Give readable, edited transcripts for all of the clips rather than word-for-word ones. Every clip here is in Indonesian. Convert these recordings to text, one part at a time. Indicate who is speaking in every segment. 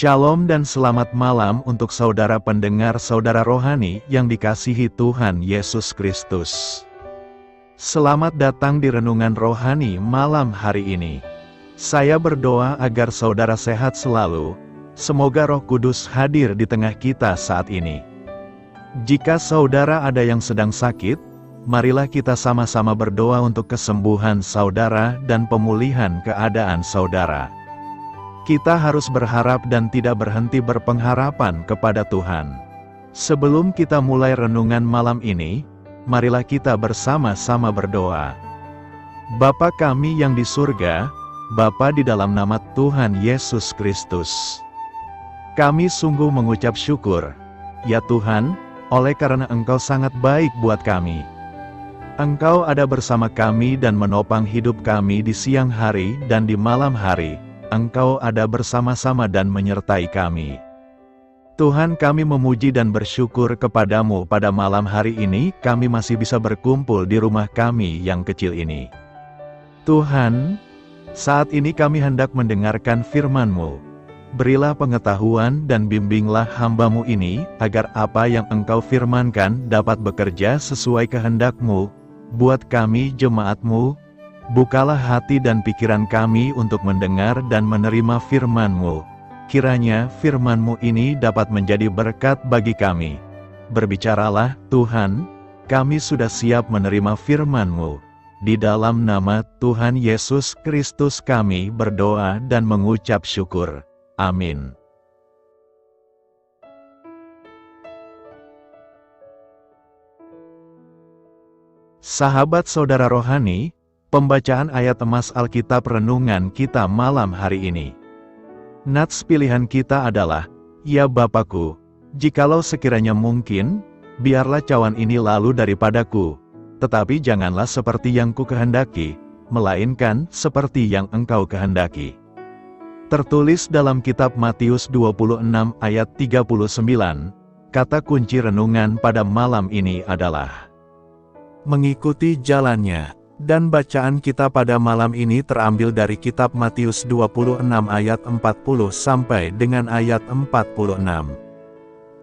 Speaker 1: Shalom dan selamat malam untuk saudara pendengar saudara rohani yang dikasihi Tuhan Yesus Kristus. Selamat datang di renungan rohani malam hari ini. Saya berdoa agar saudara sehat selalu, semoga Roh Kudus hadir di tengah kita saat ini. Jika saudara ada yang sedang sakit, marilah kita sama-sama berdoa untuk kesembuhan saudara dan pemulihan keadaan saudara. Kita harus berharap dan tidak berhenti berpengharapan kepada Tuhan. Sebelum kita mulai renungan malam ini, marilah kita bersama-sama berdoa. Bapa kami yang di surga, Bapa di dalam nama Tuhan Yesus Kristus. Kami sungguh mengucap syukur, ya Tuhan, oleh karena Engkau sangat baik buat kami. Engkau ada bersama kami dan menopang hidup kami di siang hari dan di malam hari. Engkau ada bersama-sama dan menyertai kami. Tuhan, kami memuji dan bersyukur kepadamu pada malam hari ini kami masih bisa berkumpul di rumah kami yang kecil ini. Tuhan, saat ini kami hendak mendengarkan firman-Mu. Berilah pengetahuan dan bimbinglah hamba-Mu ini, agar apa yang Engkau firmankan dapat bekerja sesuai kehendak-Mu, buat kami jemaat-Mu. Bukalah hati dan pikiran kami untuk mendengar dan menerima firman-Mu. Kiranya firman-Mu ini dapat menjadi berkat bagi kami. Berbicaralah, Tuhan, kami sudah siap menerima firman-Mu. Di dalam nama Tuhan Yesus Kristus kami berdoa dan mengucap syukur. Amin. Sahabat saudara rohani, pembacaan ayat emas Alkitab renungan kita malam hari ini. Nats pilihan kita adalah, ya Bapakku, jikalau sekiranya mungkin, biarlah cawan ini lalu daripadaku, tetapi janganlah seperti yang ku kehendaki, melainkan seperti yang Engkau kehendaki. Tertulis dalam kitab Matius 26 ayat 39, kata kunci renungan pada malam ini adalah mengikuti jalannya. Dan bacaan kita pada malam ini terambil dari kitab Matius 26 ayat 40 sampai dengan ayat 46.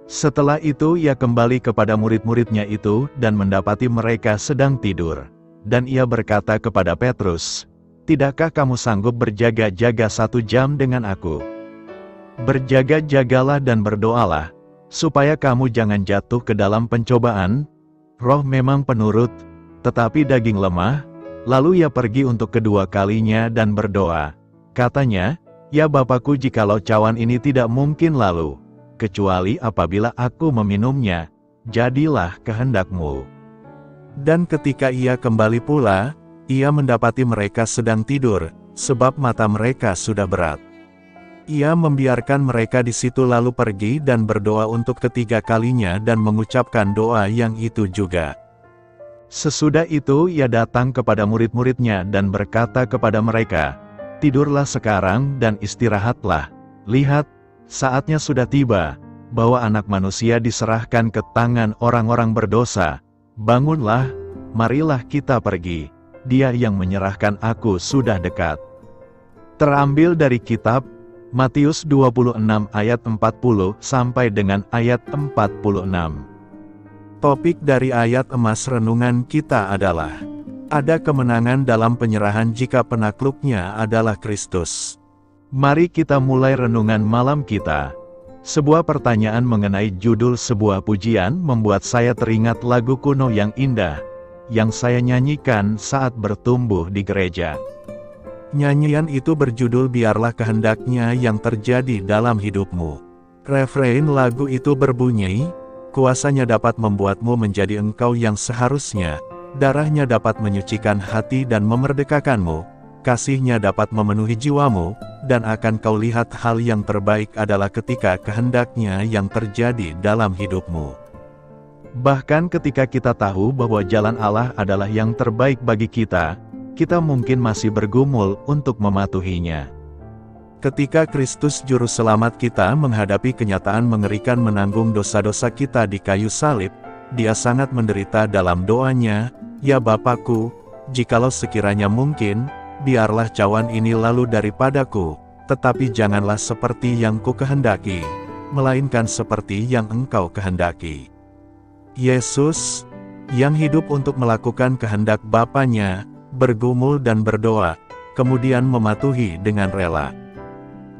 Speaker 1: Setelah itu ia kembali kepada murid-muridnya itu dan mendapati mereka sedang tidur. Dan ia berkata kepada Petrus, "Tidakkah kamu sanggup berjaga-jaga 1 jam dengan aku? Berjaga-jagalah dan berdoalah, supaya kamu jangan jatuh ke dalam pencobaan. Roh memang penurut, tetapi daging lemah." Lalu ia pergi untuk kedua kalinya dan berdoa. Katanya, "Ya Bapakku, jikalau cawan ini tidak mungkin lalu, kecuali apabila aku meminumnya, jadilah kehendak-Mu." Dan ketika ia kembali pula, ia mendapati mereka sedang tidur, sebab mata mereka sudah berat. Ia membiarkan mereka di situ lalu pergi dan berdoa untuk ketiga kalinya dan mengucapkan doa yang itu juga. Sesudah itu ia datang kepada murid-muridnya dan berkata kepada mereka, "Tidurlah sekarang dan istirahatlah. Lihat, saatnya sudah tiba, bahwa Anak Manusia diserahkan ke tangan orang-orang berdosa. Bangunlah, marilah kita pergi. Dia yang menyerahkan aku sudah dekat." Terambil dari kitab Matius 26 ayat 40 sampai dengan ayat 46. Topik dari ayat emas renungan kita adalah, ada kemenangan dalam penyerahan jika penakluknya adalah Kristus. Mari kita mulai renungan malam kita. Sebuah pertanyaan mengenai judul sebuah pujian membuat saya teringat lagu kuno yang indah, yang saya nyanyikan saat bertumbuh di gereja. Nyanyian itu berjudul "Biarlah Kehendaknya yang terjadi dalam hidupmu". Refrein lagu itu berbunyi, "Kuasanya dapat membuatmu menjadi engkau yang seharusnya, darahnya dapat menyucikan hati dan memerdekakanmu, kasihnya dapat memenuhi jiwamu, dan akan kau lihat hal yang terbaik adalah ketika kehendaknya yang terjadi dalam hidupmu." Bahkan ketika kita tahu bahwa jalan Allah adalah yang terbaik bagi kita mungkin masih bergumul untuk mematuhinya. Ketika Kristus Juru Selamat kita menghadapi kenyataan mengerikan menanggung dosa-dosa kita di kayu salib, Dia sangat menderita dalam doanya, "Ya Bapakku, jikalau sekiranya mungkin, biarlah cawan ini lalu daripadaku,
Speaker 2: tetapi janganlah seperti yang kukehendaki, melainkan seperti yang Engkau kehendaki. Yesus, yang hidup untuk melakukan kehendak Bapanya, bergumul dan berdoa, kemudian mematuhi dengan rela.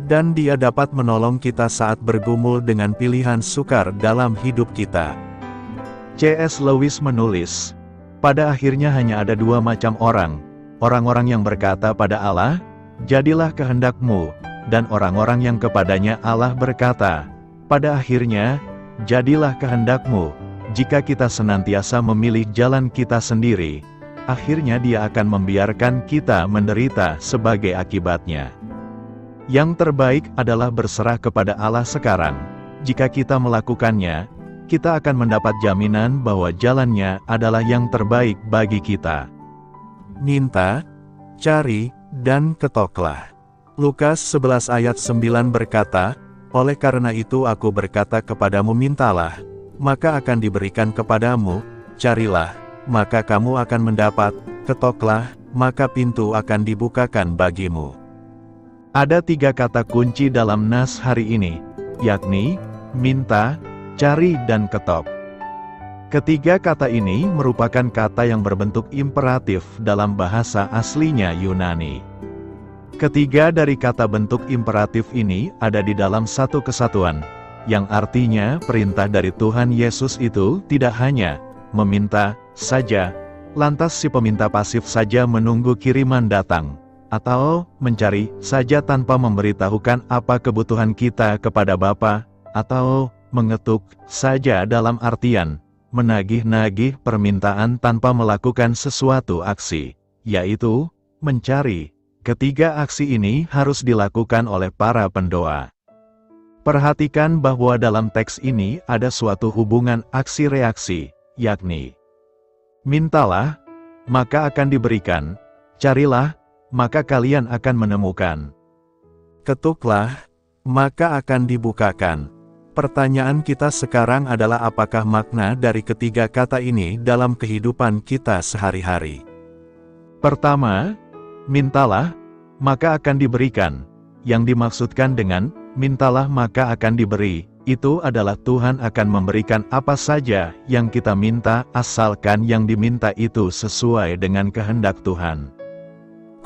Speaker 2: Dan Dia dapat menolong kita saat bergumul dengan pilihan sukar dalam hidup kita.
Speaker 1: C.S. Lewis menulis, pada akhirnya hanya ada dua macam orang-orang yang berkata pada Allah, jadilah kehendak-Mu, dan orang-orang yang kepadanya Allah berkata, pada akhirnya, jadilah kehendak-Mu. Jika kita senantiasa memilih jalan kita sendiri, akhirnya Dia akan membiarkan kita menderita sebagai akibatnya. Yang terbaik adalah berserah kepada Allah sekarang. Jika kita melakukannya, kita akan mendapat jaminan bahwa jalannya adalah yang terbaik bagi kita.
Speaker 2: Minta, cari, dan ketoklah. Lukas 11 ayat 9 berkata, oleh karena itu aku berkata kepadamu mintalah, maka akan diberikan kepadamu, carilah, maka kamu akan mendapat, ketoklah, maka pintu akan dibukakan bagimu.
Speaker 1: Ada 3 kata kunci dalam nas hari ini, yakni, minta, cari dan ketok. Ketiga kata ini merupakan kata yang berbentuk imperatif dalam bahasa aslinya Yunani. Ketiga dari kata bentuk imperatif ini ada di dalam satu kesatuan, yang artinya perintah dari Tuhan Yesus itu tidak hanya meminta saja, lantas si peminta pasif saja menunggu kiriman datang, atau mencari saja tanpa memberitahukan apa kebutuhan kita kepada Bapa, atau mengetuk saja dalam artian menagih-nagih permintaan tanpa melakukan sesuatu aksi, yaitu mencari. Ketiga aksi ini harus dilakukan oleh para pendoa. Perhatikan bahwa dalam teks ini ada suatu hubungan aksi-reaksi, yakni mintalah, maka akan diberikan, carilah, maka kalian akan menemukan.
Speaker 2: Ketuklah, maka akan dibukakan. Pertanyaan kita sekarang adalah apakah makna dari ketiga kata ini dalam kehidupan kita sehari-hari?
Speaker 1: Pertama, mintalah, maka akan diberikan. Yang dimaksudkan dengan mintalah maka akan diberi, itu adalah Tuhan akan memberikan apa saja yang kita minta asalkan yang diminta itu sesuai dengan kehendak Tuhan.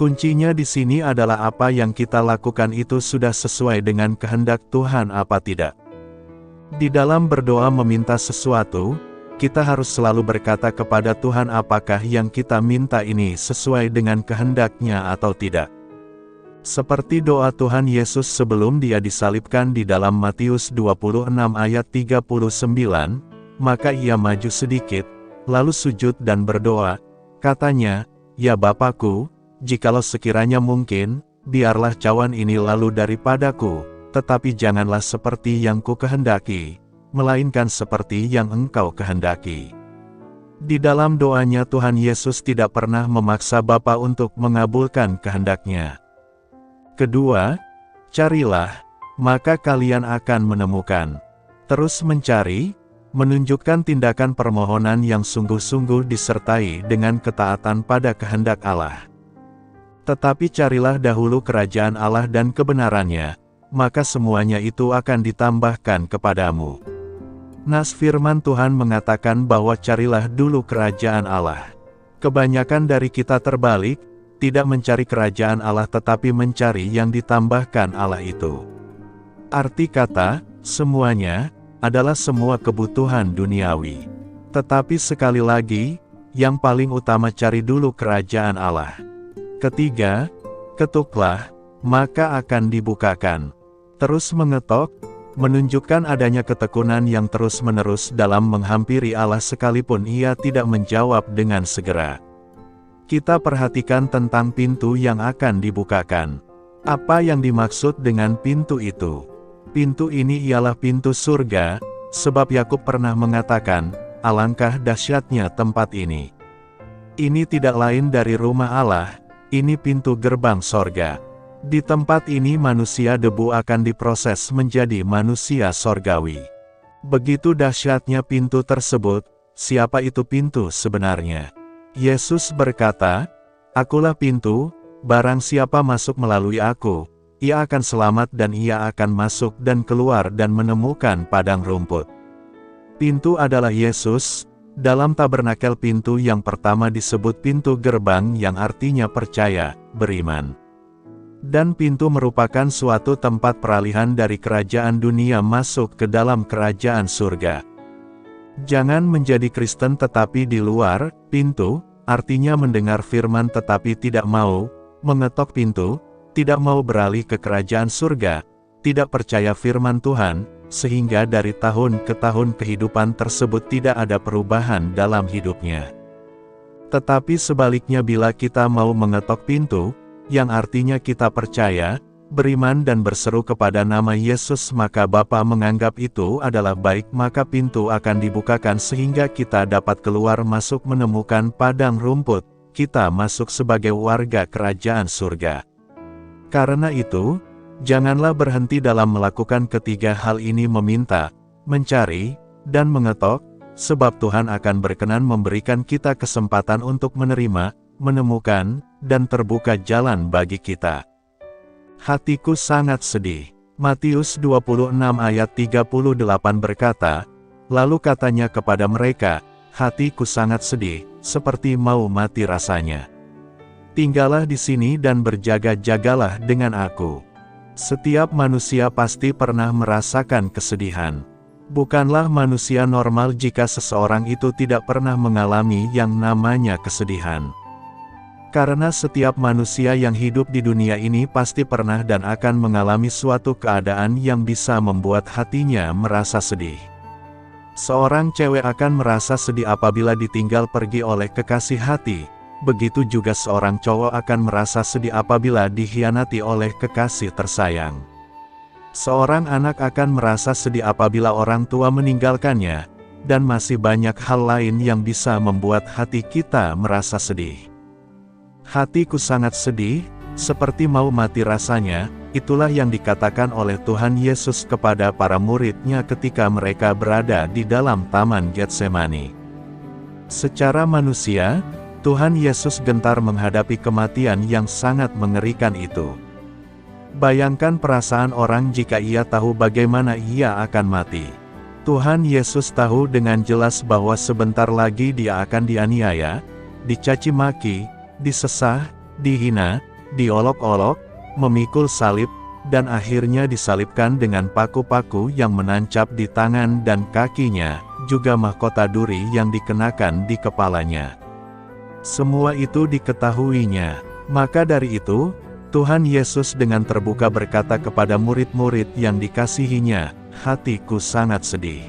Speaker 2: Kuncinya di sini adalah apa yang kita lakukan itu sudah sesuai dengan kehendak Tuhan apa tidak. Di dalam berdoa meminta sesuatu, kita harus selalu berkata kepada Tuhan apakah yang kita minta ini sesuai dengan kehendak-Nya atau tidak. Seperti doa Tuhan Yesus sebelum Dia disalibkan di dalam Matius 26 ayat 39, maka Ia maju sedikit, lalu sujud dan berdoa, katanya, ya Bapakku, jikalau sekiranya mungkin, biarlah cawan ini lalu daripadaku, tetapi janganlah seperti yang kukehendaki, melainkan seperti yang Engkau kehendaki. Di dalam doanya Tuhan Yesus tidak pernah memaksa Bapa untuk mengabulkan kehendak-Nya. Kedua, carilah, maka kalian akan menemukan. Terus mencari, menunjukkan tindakan permohonan yang sungguh-sungguh disertai dengan ketaatan pada kehendak Allah. Tetapi carilah dahulu kerajaan Allah dan kebenarannya, maka semuanya itu akan ditambahkan kepadamu. Nas firman Tuhan mengatakan bahwa carilah dulu kerajaan Allah. Kebanyakan dari kita terbalik, tidak mencari kerajaan Allah tetapi mencari yang ditambahkan Allah itu. Arti kata, semuanya, adalah semua kebutuhan duniawi. Tetapi sekali lagi, yang paling utama cari dulu kerajaan Allah. Ketiga, ketuklah, maka akan dibukakan. Terus mengetok, menunjukkan adanya ketekunan yang terus-menerus dalam menghampiri Allah sekalipun Ia tidak menjawab dengan segera. Kita perhatikan tentang pintu yang akan dibukakan. Apa yang dimaksud dengan pintu itu? Pintu ini ialah pintu surga, sebab Yakub pernah mengatakan, alangkah dahsyatnya tempat ini. Ini tidak lain dari rumah Allah, ini pintu gerbang sorga. Di tempat ini manusia debu akan diproses menjadi manusia sorgawi. Begitu dahsyatnya pintu tersebut, siapa itu pintu sebenarnya? Yesus berkata, akulah pintu, barang siapa masuk melalui aku, ia akan selamat dan ia akan masuk dan keluar dan menemukan padang rumput. Pintu adalah Yesus. Dalam tabernakel pintu yang pertama disebut pintu gerbang yang artinya percaya, beriman. Dan pintu merupakan suatu tempat peralihan dari kerajaan dunia masuk ke dalam kerajaan surga. Jangan menjadi Kristen tetapi di luar pintu, artinya mendengar firman tetapi tidak mau mengetok pintu, tidak mau beralih ke kerajaan surga, tidak percaya firman Tuhan, sehingga dari tahun ke tahun kehidupan tersebut tidak ada perubahan dalam hidupnya. Tetapi sebaliknya bila kita mau mengetok pintu, yang artinya kita percaya, beriman dan berseru kepada nama Yesus maka Bapa menganggap itu adalah baik maka pintu akan dibukakan sehingga kita dapat keluar masuk menemukan padang rumput, kita masuk sebagai warga kerajaan surga. Karena itu, janganlah berhenti dalam melakukan ketiga hal ini meminta, mencari, dan mengetok, sebab Tuhan akan berkenan memberikan kita kesempatan untuk menerima, menemukan, dan terbuka jalan bagi kita. Hatiku sangat sedih. Matius 26 ayat 38 berkata, lalu katanya kepada mereka, hatiku sangat sedih, seperti mau mati rasanya. Tinggallah di sini dan berjaga-jagalah dengan aku. Setiap manusia pasti pernah merasakan kesedihan. Bukanlah manusia normal jika seseorang itu tidak pernah mengalami yang namanya kesedihan. Karena setiap manusia yang hidup di dunia ini pasti pernah dan akan mengalami suatu keadaan yang bisa membuat hatinya merasa sedih. Seorang cewek akan merasa sedih apabila ditinggal pergi oleh kekasih hati. Begitu juga seorang cowok akan merasa sedih apabila dikhianati oleh kekasih tersayang. Seorang anak akan merasa sedih apabila orang tua meninggalkannya, dan masih banyak hal lain yang bisa membuat hati kita merasa sedih. Hatiku sangat sedih, seperti mau mati rasanya, itulah yang dikatakan oleh Tuhan Yesus kepada para murid-Nya ketika mereka berada di dalam Taman Getsemani. Secara manusia, Tuhan Yesus gentar menghadapi kematian yang sangat mengerikan itu. Bayangkan perasaan orang jika ia tahu bagaimana ia akan mati. Tuhan Yesus tahu dengan jelas bahwa sebentar lagi dia akan dianiaya, dicaci maki, disesah, dihina, diolok-olok, memikul salib, dan akhirnya disalibkan dengan paku-paku yang menancap di tangan dan kakinya, juga mahkota duri yang dikenakan di kepalanya. Semua itu diketahuinya. Maka dari itu, Tuhan Yesus dengan terbuka berkata kepada murid-murid yang dikasihinya, hatiku sangat sedih.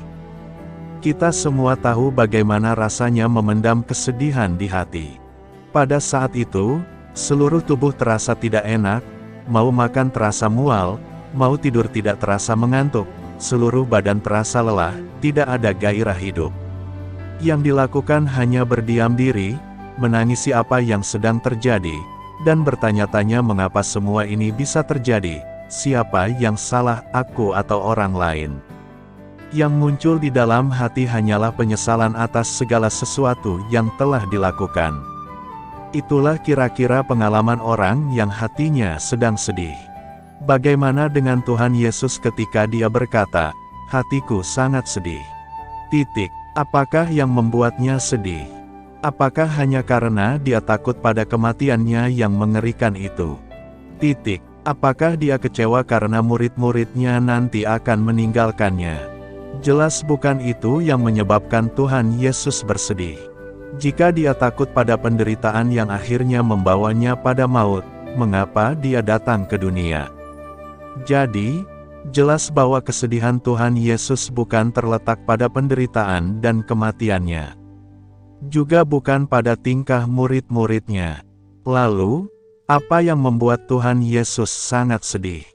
Speaker 2: Kita semua tahu bagaimana rasanya memendam kesedihan di hati. Pada saat itu, seluruh tubuh terasa tidak enak, mau makan terasa mual, mau tidur tidak terasa mengantuk, seluruh badan terasa lelah, tidak ada gairah hidup. Yang dilakukan hanya berdiam diri, menangisi apa yang sedang terjadi, dan bertanya-tanya mengapa semua ini bisa terjadi, siapa yang salah, aku atau orang lain. Yang muncul di dalam hati hanyalah penyesalan atas segala sesuatu yang telah dilakukan. Itulah kira-kira pengalaman orang yang hatinya sedang sedih. Bagaimana dengan Tuhan Yesus ketika dia berkata, hatiku sangat sedih. Apakah yang membuatnya sedih? Apakah hanya karena dia takut pada kematiannya yang mengerikan itu? Apakah dia kecewa karena murid-muridnya nanti akan meninggalkannya? Jelas bukan itu yang menyebabkan Tuhan Yesus bersedih. Jika dia takut pada penderitaan yang akhirnya membawanya pada maut, mengapa dia datang ke dunia? Jadi, jelas bahwa kesedihan Tuhan Yesus bukan terletak pada penderitaan dan kematiannya. Juga bukan pada tingkah murid-muridnya. Lalu, apa yang membuat Tuhan Yesus sangat sedih?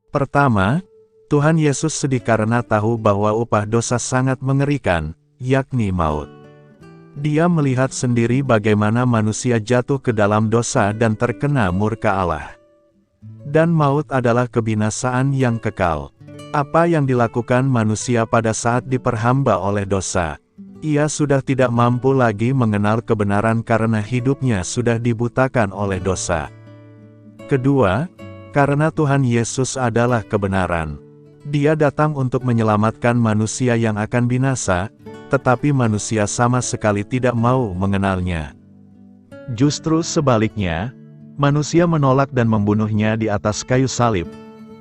Speaker 2: Pertama, Tuhan Yesus sedih karena tahu bahwa upah dosa sangat mengerikan, yakni maut. Dia melihat sendiri bagaimana manusia jatuh ke dalam dosa dan terkena murka Allah. Dan maut adalah kebinasaan yang kekal. Apa yang dilakukan manusia pada saat diperhamba oleh dosa? Ia sudah tidak mampu lagi mengenal kebenaran karena hidupnya sudah dibutakan oleh dosa. Kedua, Karena Tuhan Yesus adalah kebenaran. Dia datang untuk menyelamatkan manusia yang akan binasa, tetapi manusia sama sekali tidak mau mengenalnya.
Speaker 1: Justru sebaliknya, manusia menolak dan membunuhnya di atas kayu salib.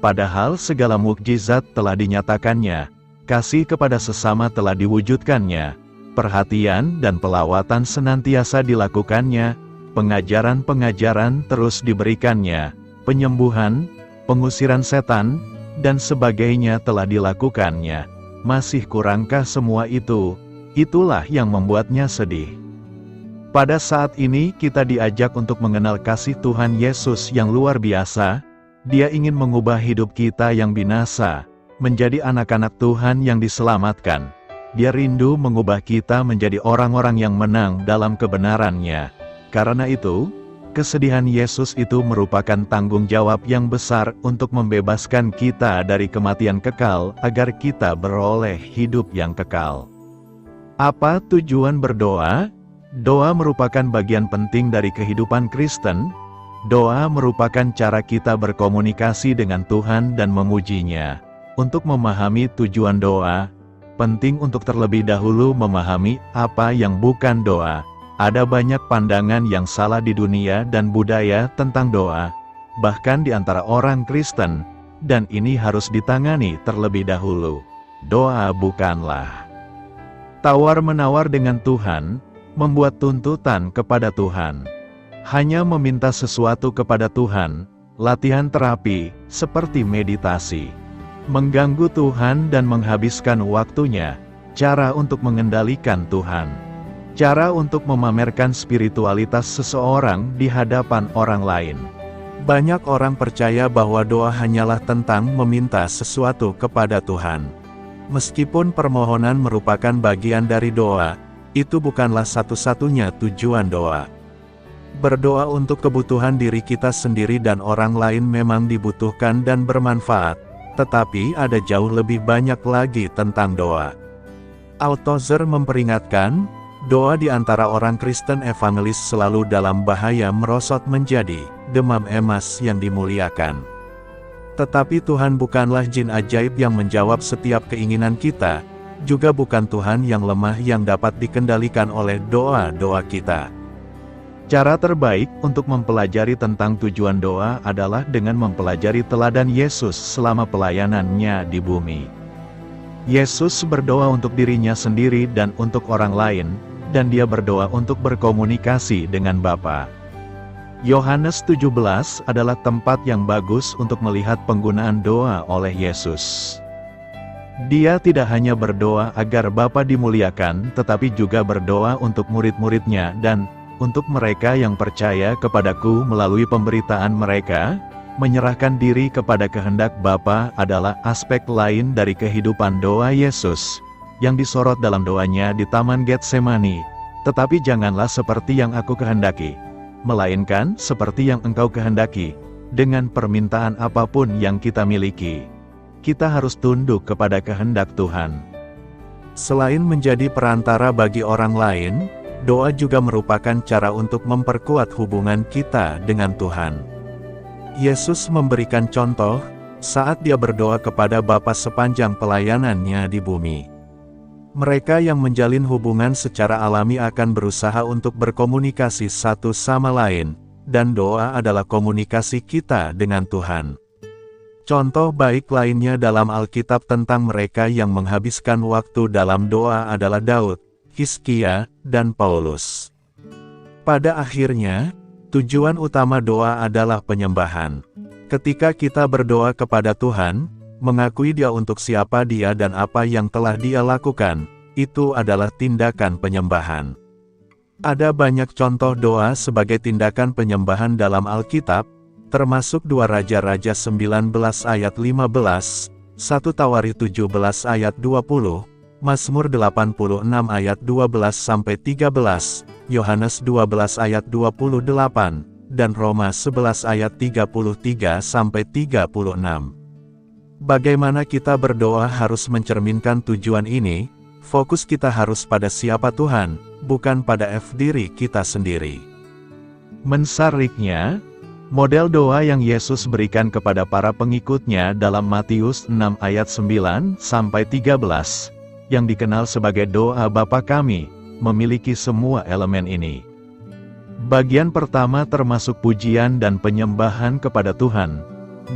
Speaker 1: Padahal segala mukjizat telah dinyatakannya, kasih kepada sesama telah diwujudkannya, perhatian dan pelawatan senantiasa dilakukannya, pengajaran-pengajaran terus diberikannya, penyembuhan, pengusiran setan, dan sebagainya telah dilakukannya. Masih kurangkah semua itu? Itulah yang membuatnya sedih. Pada saat ini kita diajak untuk mengenal kasih Tuhan Yesus yang luar biasa. Dia ingin mengubah hidup kita yang binasa, menjadi anak-anak Tuhan yang diselamatkan. Dia rindu mengubah kita menjadi orang-orang yang menang dalam kebenarannya. Karena itu, kesedihan Yesus itu merupakan tanggung jawab yang besar untuk membebaskan kita dari kematian kekal agar kita beroleh hidup yang kekal. Apa tujuan berdoa? Doa merupakan bagian penting dari kehidupan Kristen. Doa merupakan cara kita berkomunikasi dengan Tuhan dan memujinya. Untuk memahami tujuan doa, penting untuk terlebih dahulu memahami apa yang bukan doa. Ada banyak pandangan yang salah di dunia dan budaya tentang doa, bahkan di antara orang Kristen, dan ini harus ditangani terlebih dahulu. Doa bukanlah tawar-menawar dengan Tuhan, membuat tuntutan kepada Tuhan. Hanya meminta sesuatu kepada Tuhan, latihan terapi, seperti meditasi. Mengganggu Tuhan dan menghabiskan waktunya, cara untuk mengendalikan Tuhan. Cara untuk memamerkan spiritualitas seseorang di hadapan orang lain.
Speaker 2: Banyak orang percaya bahwa doa hanyalah tentang meminta sesuatu kepada Tuhan. Meskipun permohonan merupakan bagian dari doa, itu bukanlah satu-satunya tujuan doa. Berdoa untuk kebutuhan diri kita sendiri dan orang lain memang dibutuhkan dan bermanfaat, tetapi ada jauh lebih banyak lagi tentang doa. Althusser memperingatkan, doa di antara orang Kristen evangelis selalu dalam bahaya merosot menjadi demam emas yang dimuliakan. Tetapi Tuhan bukanlah jin ajaib yang menjawab setiap keinginan kita, juga bukan Tuhan yang lemah yang dapat dikendalikan oleh doa-doa kita.
Speaker 1: Cara terbaik untuk mempelajari tentang tujuan doa adalah dengan mempelajari teladan Yesus selama pelayanannya di bumi. Yesus berdoa untuk dirinya sendiri dan untuk orang lain, dan dia berdoa untuk berkomunikasi dengan Bapa. Yohanes 17 adalah tempat yang bagus untuk melihat penggunaan doa oleh Yesus. Dia tidak hanya berdoa agar Bapa dimuliakan, tetapi juga berdoa untuk murid-muridnya dan untuk mereka yang percaya kepadaku melalui pemberitaan mereka. Menyerahkan diri kepada kehendak Bapa adalah aspek lain dari kehidupan doa Yesus, yang disorot dalam doanya di Taman Getsemani. Tetapi janganlah seperti yang aku kehendaki, melainkan seperti yang engkau kehendaki. Dengan permintaan apapun yang kita miliki, kita harus tunduk kepada kehendak Tuhan.
Speaker 2: Selain menjadi perantara bagi orang lain, doa juga merupakan cara untuk memperkuat hubungan kita dengan Tuhan. Yesus memberikan contoh saat dia berdoa kepada Bapa sepanjang pelayanannya di bumi. Mereka yang menjalin hubungan secara alami akan berusaha untuk berkomunikasi satu sama lain, dan doa adalah komunikasi kita dengan Tuhan. Contoh baik lainnya dalam Alkitab tentang mereka yang menghabiskan waktu dalam doa adalah Daud, Hizkia, dan Paulus. Pada akhirnya, tujuan utama doa adalah penyembahan. Ketika kita berdoa kepada Tuhan, mengakui Dia untuk siapa Dia dan apa yang telah Dia lakukan, itu adalah tindakan penyembahan. Ada banyak contoh doa sebagai tindakan penyembahan dalam Alkitab, termasuk 2 Raja-Raja 19 ayat 15, 1 Tawari 17 ayat 20, Mazmur 86 ayat 12-13, Yohanes 12 ayat 28, dan Roma 11 ayat 33-36. Bagaimana kita berdoa harus mencerminkan tujuan ini. Fokus kita harus pada siapa Tuhan, bukan pada diri kita sendiri.
Speaker 1: Mensariknya, Model doa yang Yesus berikan kepada para pengikutnya dalam Matius 6 ayat 9-13, yang dikenal sebagai doa Bapa Kami, memiliki semua elemen ini. Bagian pertama termasuk pujian dan penyembahan kepada Tuhan,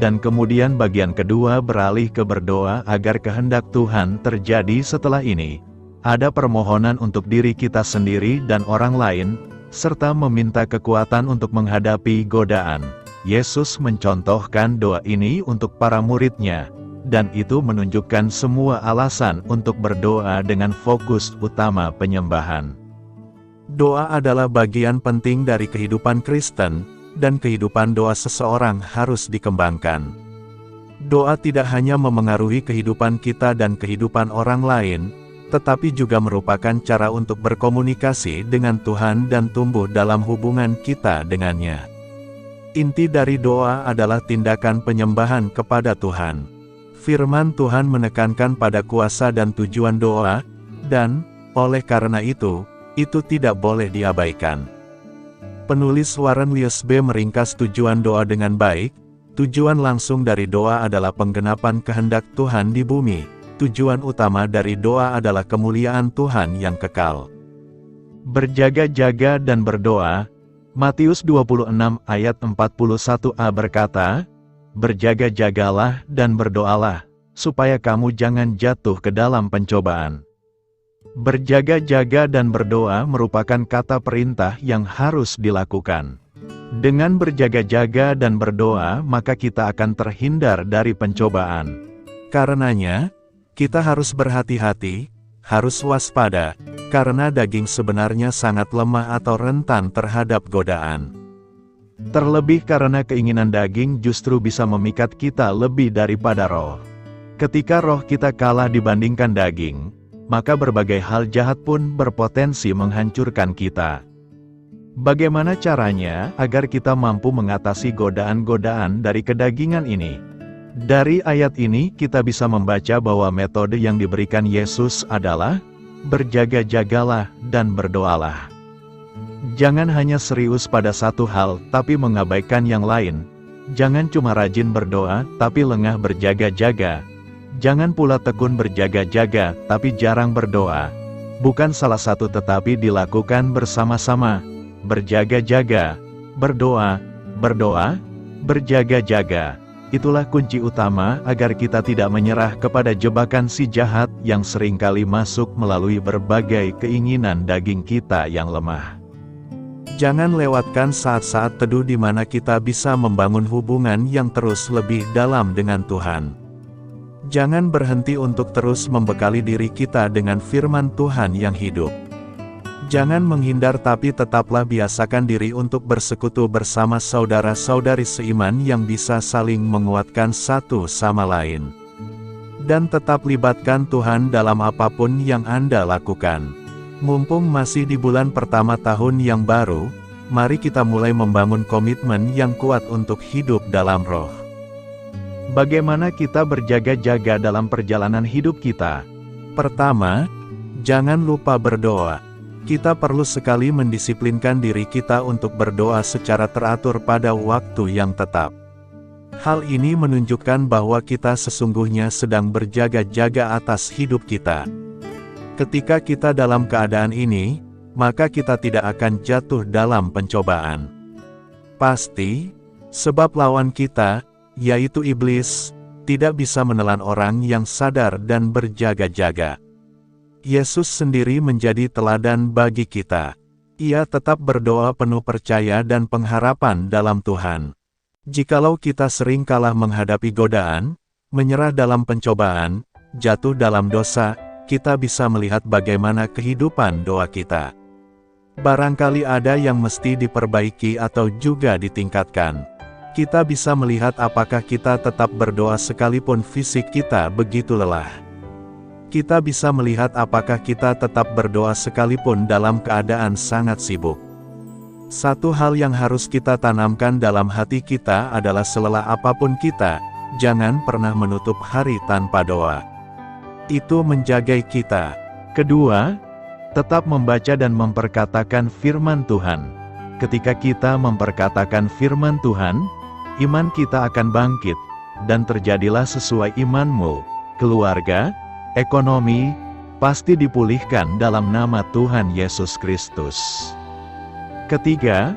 Speaker 1: dan kemudian bagian kedua beralih ke berdoa agar kehendak Tuhan terjadi. Setelah ini, ada permohonan untuk diri kita sendiri dan orang lain, serta meminta kekuatan untuk menghadapi godaan. Yesus mencontohkan doa ini untuk para murid-Nya, dan itu menunjukkan semua alasan untuk berdoa dengan fokus utama penyembahan.
Speaker 2: Doa adalah bagian penting dari kehidupan Kristen, dan kehidupan doa seseorang harus dikembangkan. Doa tidak hanya memengaruhi kehidupan kita dan kehidupan orang lain, tetapi juga merupakan cara untuk berkomunikasi dengan Tuhan dan tumbuh dalam hubungan kita dengannya. Inti dari doa adalah tindakan penyembahan kepada Tuhan. Firman Tuhan menekankan pada kuasa dan tujuan doa, dan, oleh karena itu tidak boleh diabaikan. Penulis Warren Wiersbe meringkas tujuan doa dengan baik. Tujuan langsung dari doa adalah penggenapan kehendak Tuhan di bumi. Tujuan utama dari doa adalah kemuliaan Tuhan yang kekal.
Speaker 1: Berjaga-jaga dan berdoa. Matius 26 ayat 41a berkata, "Berjaga-jagalah dan berdoalah, supaya kamu jangan jatuh ke dalam pencobaan." Berjaga-jaga dan berdoa merupakan kata perintah yang harus dilakukan. Dengan berjaga-jaga dan berdoa, maka kita akan terhindar dari pencobaan.
Speaker 2: Karenanya, kita harus berhati-hati, harus waspada, karena daging sebenarnya sangat lemah atau rentan terhadap godaan.
Speaker 1: Terlebih karena keinginan daging justru bisa memikat kita lebih daripada roh. Ketika roh kita kalah dibandingkan daging, maka berbagai hal jahat pun berpotensi menghancurkan kita. Bagaimana caranya agar kita mampu mengatasi godaan-godaan dari kedagingan ini? Dari ayat ini kita bisa membaca bahwa metode yang diberikan Yesus adalah berjaga-jagalah dan berdoalah. Jangan hanya serius pada satu hal tapi mengabaikan yang lain. Jangan cuma rajin berdoa tapi lengah berjaga-jaga. Jangan pula tekun berjaga-jaga tapi jarang berdoa. Bukan salah satu tetapi dilakukan bersama-sama. Berjaga-jaga, berdoa, berjaga-jaga. Itulah kunci utama agar kita tidak menyerah kepada jebakan si jahat yang seringkali masuk melalui berbagai keinginan daging kita yang lemah.
Speaker 2: Jangan lewatkan saat-saat teduh di mana kita bisa membangun hubungan yang terus lebih dalam dengan Tuhan. Jangan berhenti untuk terus membekali diri kita dengan firman Tuhan yang hidup. Jangan menghindar tapi tetaplah biasakan diri untuk bersekutu bersama saudara-saudari seiman yang bisa saling menguatkan satu sama lain. Dan tetap libatkan Tuhan dalam apapun yang Anda lakukan. Mumpung masih di bulan pertama tahun yang baru, mari kita mulai membangun komitmen yang kuat untuk hidup dalam roh.
Speaker 1: Bagaimana kita berjaga-jaga dalam perjalanan hidup kita?
Speaker 2: Pertama, jangan lupa berdoa. Kita perlu sekali mendisiplinkan diri kita untuk berdoa secara teratur pada waktu yang tetap. Hal ini menunjukkan bahwa kita sesungguhnya sedang berjaga-jaga atas hidup kita. Ketika kita dalam keadaan ini, maka kita tidak akan jatuh dalam pencobaan. Pasti, sebab lawan kita, yaitu iblis, tidak bisa menelan orang yang sadar dan berjaga-jaga. Yesus sendiri menjadi teladan bagi kita. Ia tetap berdoa penuh percaya dan pengharapan dalam Tuhan. Jikalau kita sering kalah menghadapi godaan, menyerah dalam pencobaan, jatuh dalam dosa, kita bisa melihat bagaimana kehidupan doa kita. Barangkali ada yang mesti diperbaiki atau juga ditingkatkan. Kita bisa melihat apakah kita tetap berdoa sekalipun fisik kita begitu lelah. Kita bisa melihat apakah kita tetap berdoa sekalipun dalam keadaan sangat sibuk. Satu hal yang harus kita tanamkan dalam hati kita adalah selelah apapun kita, jangan pernah menutup hari tanpa doa. Itu menjagai kita.
Speaker 1: Kedua, tetap membaca dan memperkatakan firman Tuhan. ketika kita memperkatakan firman Tuhan, iman kita akan bangkit, dan terjadilah sesuai imanmu. Keluarga, ekonomi, pasti dipulihkan dalam nama Tuhan Yesus Kristus. Ketiga,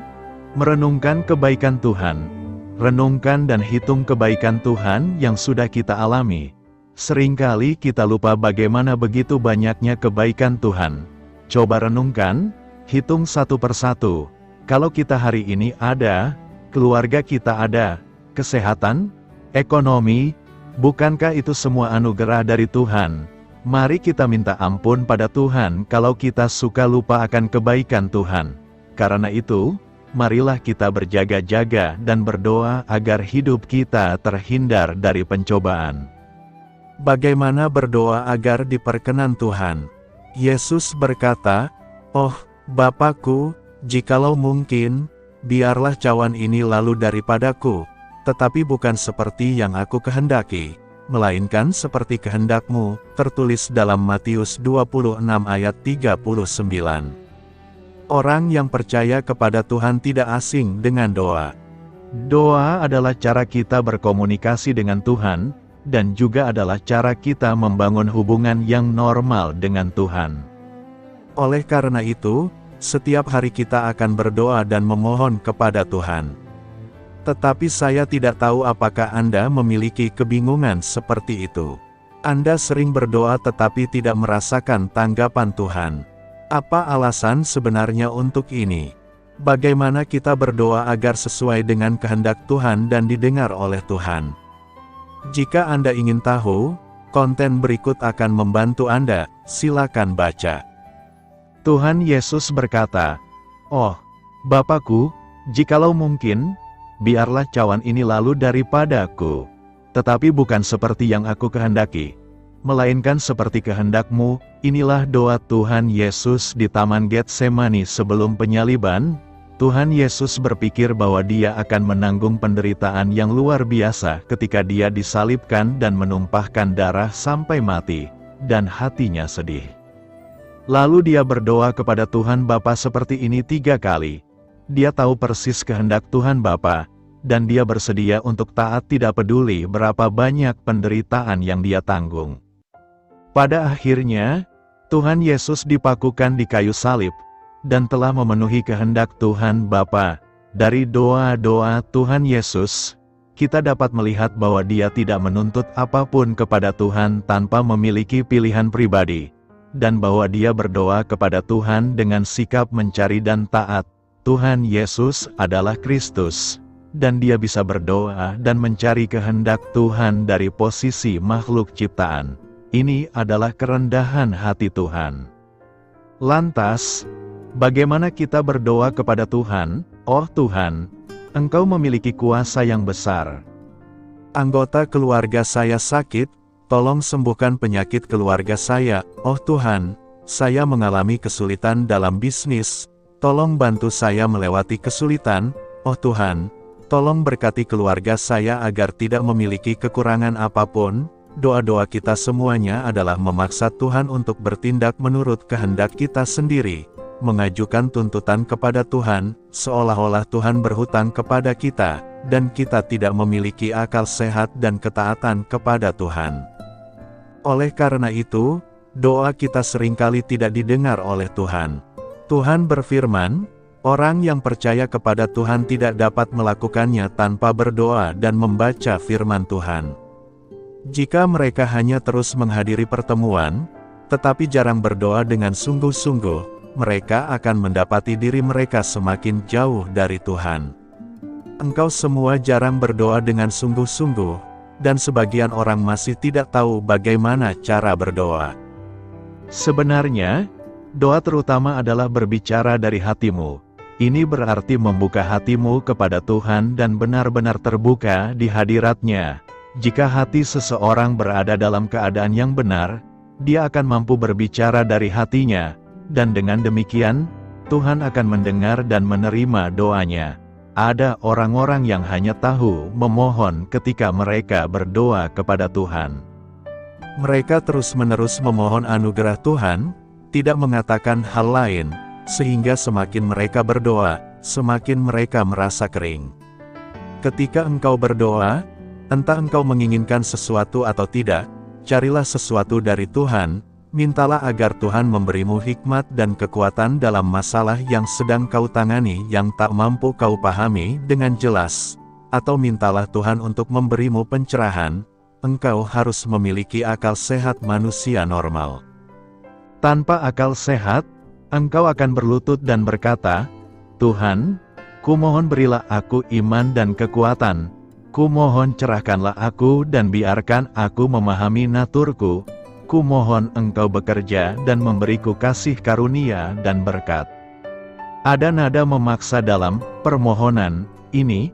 Speaker 1: merenungkan kebaikan Tuhan. Renungkan dan hitung kebaikan Tuhan yang sudah kita alami. Seringkali kita lupa bagaimana begitu banyaknya kebaikan Tuhan. Coba renungkan, hitung satu persatu. Kalau kita hari ini ada, keluarga kita ada, kesehatan, ekonomi, bukankah itu semua anugerah dari Tuhan? Mari kita minta ampun pada Tuhan kalau kita suka lupa akan kebaikan Tuhan. Karena itu, marilah kita berjaga-jaga dan berdoa agar hidup kita terhindar dari pencobaan.
Speaker 2: Bagaimana berdoa agar diperkenan Tuhan? Yesus berkata, "Oh, Bapakku, jikalau mungkin, biarlah cawan ini lalu daripadaku, tetapi bukan seperti yang aku kehendaki, melainkan seperti kehendak-Mu," tertulis dalam Matius 26 ayat 39. Orang yang percaya kepada Tuhan tidak asing dengan doa.
Speaker 1: Doa adalah cara kita berkomunikasi dengan Tuhan, dan juga adalah cara kita membangun hubungan yang normal dengan Tuhan.
Speaker 2: Oleh karena itu, setiap hari kita akan berdoa dan memohon kepada Tuhan. Tetapi saya tidak tahu apakah Anda memiliki kebingungan seperti itu. Anda sering berdoa tetapi tidak merasakan tanggapan Tuhan. Apa alasan sebenarnya untuk ini? Bagaimana kita berdoa agar sesuai dengan kehendak Tuhan dan didengar oleh Tuhan? Jika Anda ingin tahu, konten berikut akan membantu Anda, silakan baca.
Speaker 1: Tuhan Yesus berkata, "Oh, Bapakku, jikalau mungkin, biarlah cawan ini lalu daripadaku. Tetapi bukan seperti yang aku kehendaki, melainkan seperti kehendak-Mu." Inilah doa Tuhan Yesus di Taman Getsemani sebelum penyaliban. Tuhan Yesus berpikir bahwa Dia akan menanggung penderitaan yang luar biasa ketika Dia disalibkan dan menumpahkan darah sampai mati, dan hatinya sedih. Lalu Dia berdoa kepada Tuhan Bapa seperti ini 3 kali. Dia tahu persis kehendak Tuhan Bapa, dan Dia bersedia untuk taat tidak peduli berapa banyak penderitaan yang Dia tanggung. Pada akhirnya, Tuhan Yesus dipakukan di kayu salib, dan telah memenuhi kehendak Tuhan Bapa. Dari doa-doa Tuhan Yesus, kita dapat melihat bahwa Dia tidak menuntut apapun kepada Tuhan tanpa memiliki pilihan pribadi, dan bahwa Dia berdoa kepada Tuhan dengan sikap mencari dan taat. Tuhan Yesus adalah Kristus, dan Dia bisa berdoa dan mencari kehendak Tuhan dari posisi makhluk ciptaan. Ini adalah kerendahan hati Tuhan. Lantas, bagaimana kita berdoa kepada Tuhan? "Oh Tuhan, Engkau memiliki kuasa yang besar.
Speaker 2: Anggota keluarga saya sakit, tolong sembuhkan penyakit keluarga saya. Oh Tuhan, saya mengalami kesulitan dalam bisnis, tolong bantu saya melewati kesulitan. Oh Tuhan, tolong berkati keluarga saya agar tidak memiliki kekurangan apapun." Doa-doa kita semuanya adalah memaksa Tuhan untuk bertindak menurut kehendak kita sendiri, mengajukan tuntutan kepada Tuhan, seolah-olah Tuhan berhutang kepada kita, dan kita tidak memiliki akal sehat dan ketaatan kepada Tuhan. Oleh karena itu, doa kita seringkali tidak didengar oleh Tuhan. Tuhan berfirman, orang yang percaya kepada Tuhan tidak dapat melakukannya tanpa berdoa dan membaca firman Tuhan. Jika mereka hanya terus menghadiri pertemuan, tetapi jarang berdoa dengan sungguh-sungguh, mereka akan mendapati diri mereka semakin jauh dari Tuhan. Engkau semua jarang berdoa dengan sungguh-sungguh, dan sebagian orang masih tidak tahu bagaimana cara berdoa.
Speaker 1: Sebenarnya, doa terutama adalah berbicara dari hatimu. Ini berarti membuka hatimu kepada Tuhan dan benar-benar terbuka di hadirat-Nya. Jika hati seseorang berada dalam keadaan yang benar, dia akan mampu berbicara dari hatinya, dan dengan demikian, Tuhan akan mendengar dan menerima doanya. Ada orang-orang yang hanya tahu memohon ketika mereka berdoa kepada Tuhan.
Speaker 2: Mereka terus-menerus memohon anugerah Tuhan, tidak mengatakan hal lain, sehingga semakin mereka berdoa, semakin mereka merasa kering. Ketika engkau berdoa, entah engkau menginginkan sesuatu atau tidak, carilah sesuatu dari Tuhan, mintalah agar Tuhan memberimu hikmat dan kekuatan dalam masalah yang sedang kau tangani yang tak mampu kau pahami dengan jelas, atau mintalah Tuhan untuk memberimu pencerahan. Engkau harus memiliki akal sehat manusia normal.
Speaker 1: Tanpa akal sehat, engkau akan berlutut dan berkata, Tuhan, kumohon berilah aku iman dan kekuatan, kumohon cerahkanlah aku dan biarkan aku memahami naturku, kumohon engkau bekerja dan memberiku kasih karunia dan berkat. Ada nada memaksa dalam permohonan ini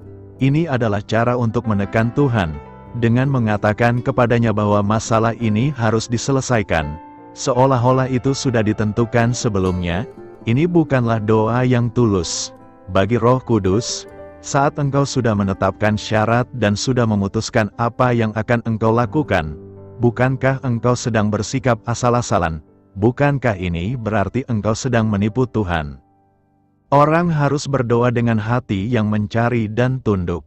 Speaker 1: adalah cara untuk menekan Tuhan, dengan mengatakan kepadanya bahwa masalah ini harus diselesaikan, seolah-olah itu sudah ditentukan sebelumnya. Ini bukanlah doa yang tulus. Bagi Roh Kudus, saat engkau sudah menetapkan syarat dan sudah memutuskan apa yang akan engkau lakukan, bukankah engkau sedang bersikap asal-asalan? Bukankah ini berarti engkau sedang menipu Tuhan? Orang harus berdoa dengan hati yang mencari dan tunduk.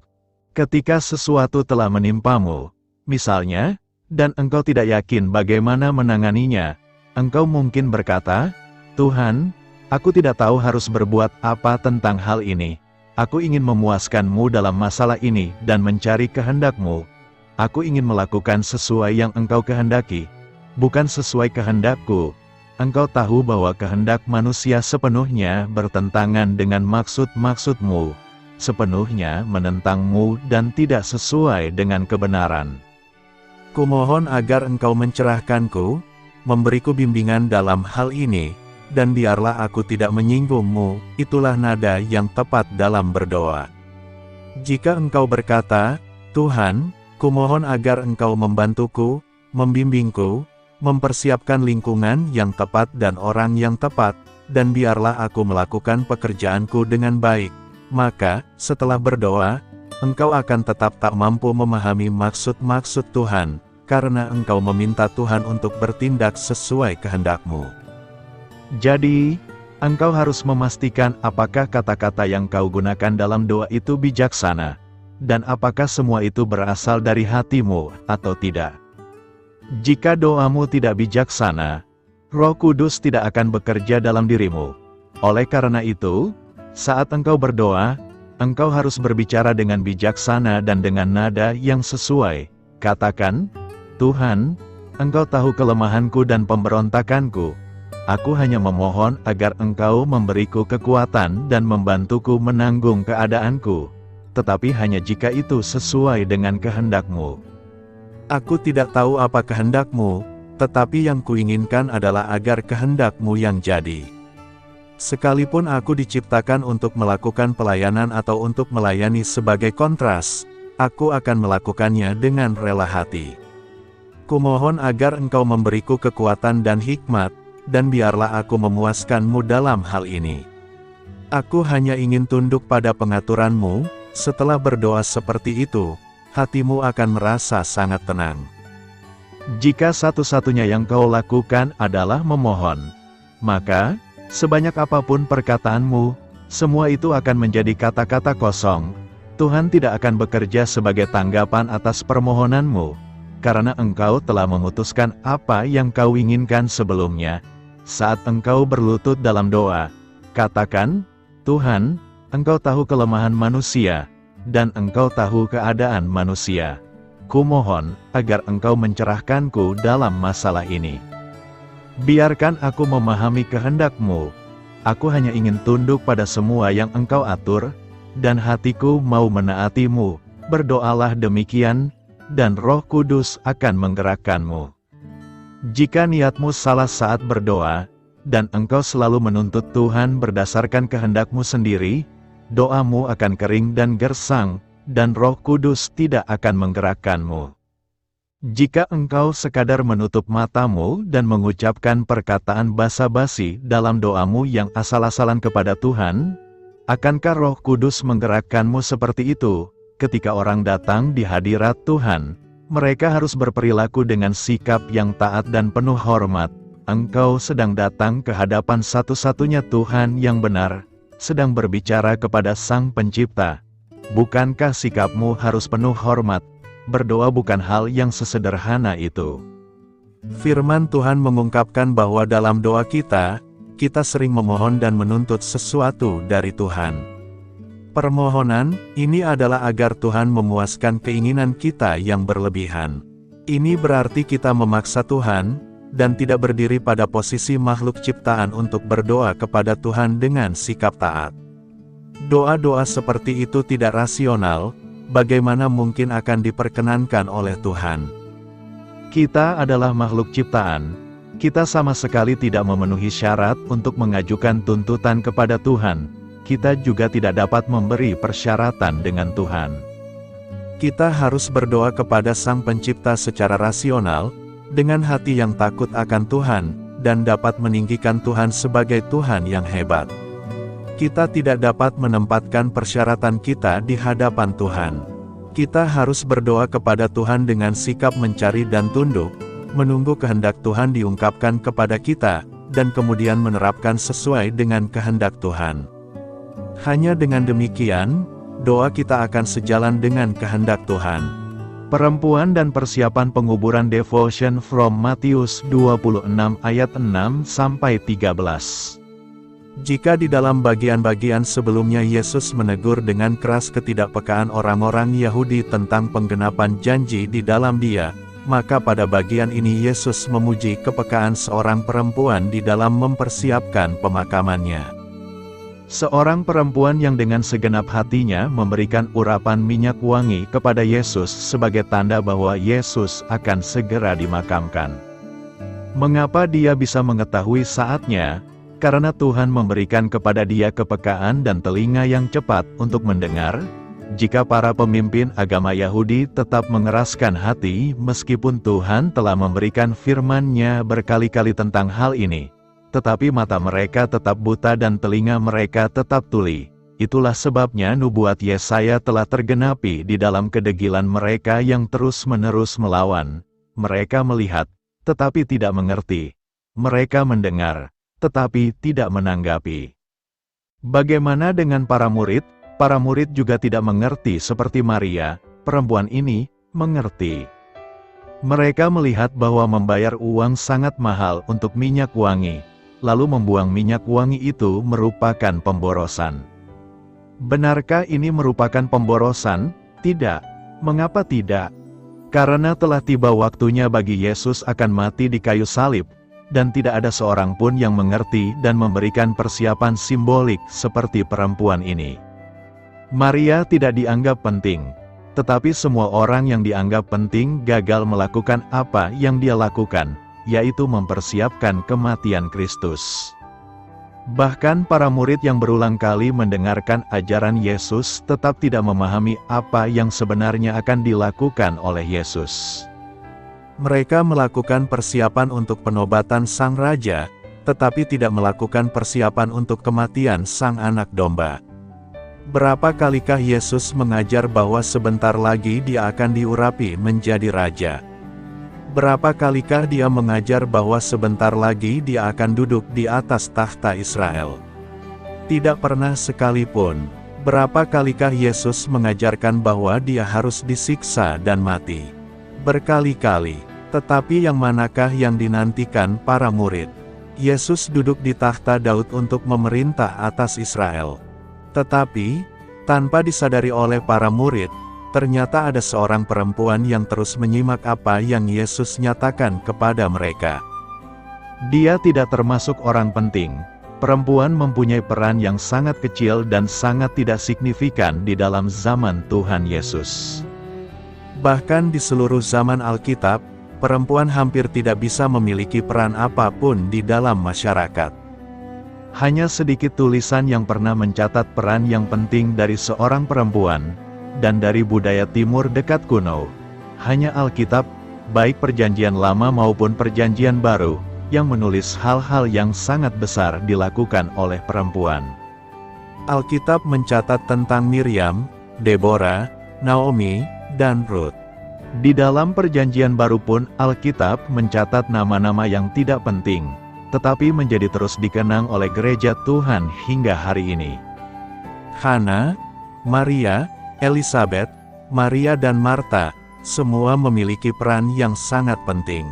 Speaker 1: Ketika sesuatu telah menimpamu, misalnya, dan engkau tidak yakin bagaimana menanganinya, engkau mungkin berkata, Tuhan, aku tidak tahu harus berbuat apa tentang hal ini. Aku ingin memuaskan-Mu dalam masalah ini dan mencari kehendak-Mu. Aku ingin melakukan sesuai yang Engkau kehendaki, bukan sesuai kehendakku. Engkau tahu bahwa kehendak manusia sepenuhnya bertentangan dengan maksud-maksud-Mu, sepenuhnya menentang-Mu dan tidak sesuai dengan kebenaran.
Speaker 2: Kumohon agar Engkau mencerahkanku, memberiku bimbingan dalam hal ini, dan biarlah aku tidak menyinggungmu. Itulah nada yang tepat dalam berdoa. Jika engkau berkata, Tuhan, kumohon agar engkau membantuku, membimbingku, mempersiapkan lingkungan yang tepat dan orang yang tepat, dan biarlah aku melakukan pekerjaanku dengan baik, maka, setelah berdoa, engkau akan tetap tak mampu memahami maksud-maksud Tuhan, karena engkau meminta Tuhan untuk bertindak sesuai kehendak-Mu.
Speaker 1: Jadi, engkau harus memastikan apakah kata-kata yang kau gunakan dalam doa itu bijaksana, dan apakah semua itu berasal dari hatimu atau tidak. Jika doamu tidak bijaksana, Roh Kudus tidak akan bekerja dalam dirimu. Oleh karena itu, saat engkau berdoa, engkau harus berbicara dengan bijaksana dan dengan nada yang sesuai. Katakan, Tuhan, Engkau tahu kelemahanku dan pemberontakanku. Aku hanya memohon agar Engkau memberiku kekuatan dan membantuku menanggung keadaanku, tetapi hanya jika itu sesuai dengan kehendak-Mu.
Speaker 2: Aku tidak tahu apa kehendak-Mu, tetapi yang kuinginkan adalah agar kehendak-Mu yang jadi. Sekalipun aku diciptakan untuk melakukan pelayanan atau untuk melayani sebagai kontras, aku akan melakukannya dengan rela hati. Kumohon agar Engkau memberiku kekuatan dan hikmat, dan biarlah aku memuaskan-Mu dalam hal ini. Aku hanya ingin tunduk pada pengaturan-Mu. Setelah berdoa seperti itu, hatimu akan merasa sangat tenang.
Speaker 1: Jika satu-satunya yang kau lakukan adalah memohon, maka, sebanyak apapun perkataanmu, semua itu akan menjadi kata-kata kosong. Tuhan tidak akan bekerja sebagai tanggapan atas permohonanmu, karena engkau telah memutuskan apa yang kau inginkan sebelumnya. Saat engkau berlutut dalam doa, katakan, Tuhan, Engkau tahu kelemahan manusia, dan Engkau tahu keadaan manusia. Kumohon agar Engkau mencerahkanku dalam masalah ini. Biarkan aku memahami kehendak-Mu. Aku hanya ingin tunduk pada semua yang Engkau atur, dan hatiku mau menaati-Mu. Berdoalah demikian, dan Roh Kudus akan menggerakkan-Mu. Jika niatmu salah saat berdoa, dan engkau selalu menuntut Tuhan berdasarkan kehendak-Mu sendiri, doamu akan kering dan gersang, dan Roh Kudus tidak akan menggerakkan-Mu. Jika engkau sekadar menutup matamu dan mengucapkan perkataan basa-basi dalam doamu yang asal-asalan kepada Tuhan, akankah Roh Kudus menggerakkan-Mu seperti itu? Ketika orang datang di hadirat Tuhan, mereka harus berperilaku dengan sikap yang taat dan penuh hormat. Engkau sedang datang ke hadapan satu-satunya Tuhan yang benar, sedang berbicara kepada Sang Pencipta. Bukankah sikapmu harus penuh hormat? Berdoa bukan hal yang sesederhana itu.
Speaker 2: Firman Tuhan mengungkapkan bahwa dalam doa kita sering memohon dan menuntut sesuatu dari Tuhan. Permohonan ini adalah agar Tuhan memuaskan keinginan kita yang berlebihan. Ini berarti kita memaksa Tuhan, dan tidak berdiri pada posisi makhluk ciptaan untuk berdoa kepada Tuhan dengan sikap taat. Doa-doa seperti itu tidak rasional, bagaimana mungkin akan diperkenankan oleh Tuhan?
Speaker 1: Kita adalah makhluk ciptaan. Kita sama sekali tidak memenuhi syarat untuk mengajukan tuntutan kepada Tuhan. Kita juga tidak dapat memberi persyaratan dengan Tuhan. Kita harus berdoa kepada Sang Pencipta secara rasional, dengan hati yang takut akan Tuhan, dan dapat meninggikan Tuhan sebagai Tuhan yang hebat. Kita tidak dapat menempatkan persyaratan kita di hadapan Tuhan. Kita harus berdoa kepada Tuhan dengan sikap mencari dan tunduk, menunggu kehendak Tuhan diungkapkan kepada kita, dan kemudian menerapkan sesuai dengan kehendak Tuhan. Hanya dengan demikian, doa kita akan sejalan dengan kehendak Tuhan. Perempuan dan persiapan penguburan devotion from Matius 26 ayat 6-13. Jika di dalam bagian-bagian sebelumnya Yesus menegur dengan keras ketidakpekaan orang-orang Yahudi tentang penggenapan janji di dalam Dia, maka pada bagian ini Yesus memuji kepekaan seorang perempuan di dalam mempersiapkan pemakamannya. Seorang perempuan yang dengan segenap hatinya memberikan urapan minyak wangi kepada Yesus sebagai tanda bahwa Yesus akan segera dimakamkan. Mengapa dia bisa mengetahui saatnya? Karena Tuhan memberikan kepada dia kepekaan dan telinga yang cepat untuk mendengar. Jika para pemimpin agama Yahudi tetap mengeraskan hati meskipun Tuhan telah memberikan firman-Nya berkali-kali tentang hal ini, tetapi mata mereka tetap buta dan telinga mereka tetap tuli. Itulah sebabnya nubuat Yesaya telah tergenapi di dalam kedegilan mereka yang terus-menerus melawan. Mereka melihat, tetapi tidak mengerti. Mereka mendengar, tetapi tidak menanggapi. Bagaimana dengan para murid? Para murid juga tidak mengerti seperti Maria, perempuan ini, mengerti. Mereka melihat bahwa membayar uang sangat mahal untuk minyak wangi, lalu membuang minyak wangi itu merupakan pemborosan. Benarkah ini merupakan pemborosan? Tidak. Mengapa tidak? Karena telah tiba waktunya bagi Yesus akan mati di kayu salib, dan tidak ada seorang pun yang mengerti dan memberikan persiapan simbolik seperti perempuan ini. Maria tidak dianggap penting, tetapi semua orang yang dianggap penting gagal melakukan apa yang dia lakukan, yaitu mempersiapkan kematian Kristus. Bahkan para murid yang berulang kali mendengarkan ajaran Yesus tetap tidak memahami apa yang sebenarnya akan dilakukan oleh Yesus. Mereka melakukan persiapan untuk penobatan Sang Raja, tetapi tidak melakukan persiapan untuk kematian Sang Anak Domba. Berapa kalikah Yesus mengajar bahwa sebentar lagi Dia akan diurapi menjadi Raja? Berapa kalikah Dia mengajar bahwa sebentar lagi Dia akan duduk di atas tahta Israel? Tidak pernah sekalipun. Berapa kalikah Yesus mengajarkan bahwa Dia harus disiksa dan mati? Berkali-kali. Tetapi yang manakah yang dinantikan para murid? Yesus duduk di tahta Daud untuk memerintah atas Israel. Tetapi, tanpa disadari oleh para murid, ternyata ada seorang perempuan yang terus menyimak apa yang Yesus nyatakan kepada mereka. Dia tidak termasuk orang penting. Perempuan mempunyai peran yang sangat kecil dan sangat tidak signifikan di dalam zaman Tuhan Yesus. Bahkan di seluruh zaman Alkitab, perempuan hampir tidak bisa memiliki peran apapun di dalam masyarakat. Hanya sedikit tulisan yang pernah mencatat peran yang penting dari seorang perempuan, dan dari budaya timur dekat kuno. Hanya Alkitab, baik Perjanjian Lama maupun Perjanjian Baru, yang menulis hal-hal yang sangat besar dilakukan oleh perempuan. Alkitab mencatat tentang Miriam, Deborah, Naomi, dan Ruth. Di dalam Perjanjian Baru pun Alkitab mencatat nama-nama yang tidak penting, tetapi menjadi terus dikenang oleh gereja Tuhan hingga hari ini.
Speaker 2: Hana, Maria, Elizabeth, Maria dan Marta, semua memiliki peran yang sangat penting.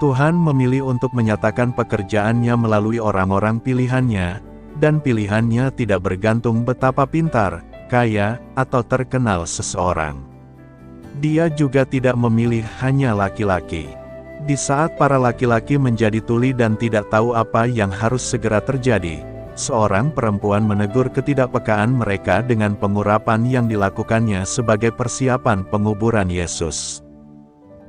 Speaker 2: Tuhan memilih untuk menyatakan pekerjaannya melalui orang-orang pilihannya, dan pilihannya tidak bergantung betapa pintar, kaya, atau terkenal seseorang. Dia juga tidak memilih hanya laki-laki. Di saat para laki-laki menjadi tuli dan tidak tahu apa yang harus segera terjadi, seorang perempuan menegur ketidakpekaan mereka dengan pengurapan yang dilakukannya sebagai persiapan penguburan Yesus.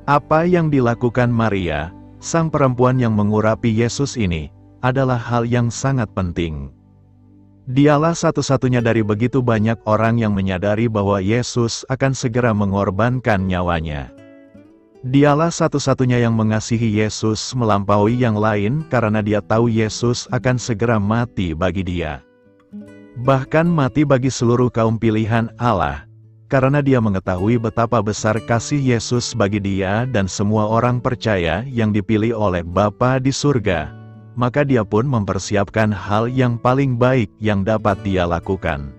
Speaker 1: Apa yang dilakukan Maria, sang perempuan yang mengurapi Yesus ini, adalah hal yang sangat penting. Dialah satu-satunya dari begitu banyak orang yang menyadari bahwa Yesus akan segera mengorbankan nyawanya. Dialah satu-satunya yang mengasihi Yesus melampaui yang lain karena dia tahu Yesus akan segera mati bagi dia. Bahkan mati bagi seluruh kaum pilihan Allah, karena dia mengetahui betapa besar kasih Yesus bagi dia dan semua orang percaya yang dipilih oleh Bapa di surga. Maka dia pun mempersiapkan hal yang paling baik yang dapat dia lakukan.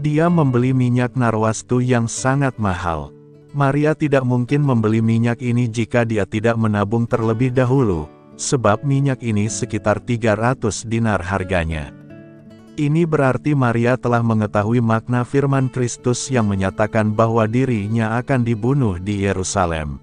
Speaker 2: Dia membeli minyak narwastu yang sangat mahal. Maria tidak mungkin membeli minyak ini jika dia tidak menabung terlebih dahulu, sebab minyak ini sekitar 300 dinar harganya. Ini berarti Maria telah mengetahui makna firman Kristus yang menyatakan bahwa dirinya akan dibunuh di Yerusalem.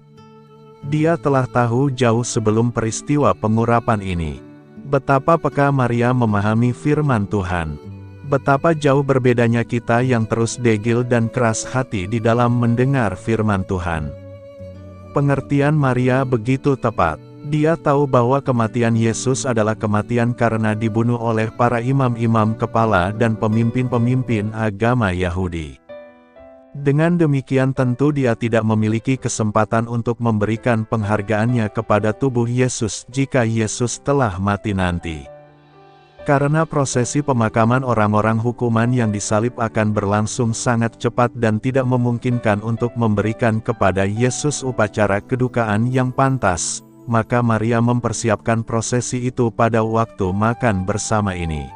Speaker 2: Dia telah tahu jauh sebelum peristiwa pengurapan ini. Betapa peka Maria memahami firman Tuhan. Betapa jauh berbedanya kita yang terus degil dan keras hati di dalam mendengar firman Tuhan. Pengertian Maria begitu tepat. Dia tahu bahwa kematian Yesus adalah kematian karena dibunuh oleh para imam-imam kepala dan pemimpin-pemimpin agama Yahudi. Dengan demikian tentu dia tidak memiliki kesempatan untuk memberikan penghargaannya kepada tubuh Yesus jika Yesus telah mati nanti. Karena prosesi pemakaman orang-orang hukuman yang disalib akan berlangsung sangat cepat dan tidak memungkinkan untuk memberikan kepada Yesus upacara kedukaan yang pantas, maka Maria mempersiapkan prosesi itu pada waktu makan bersama ini.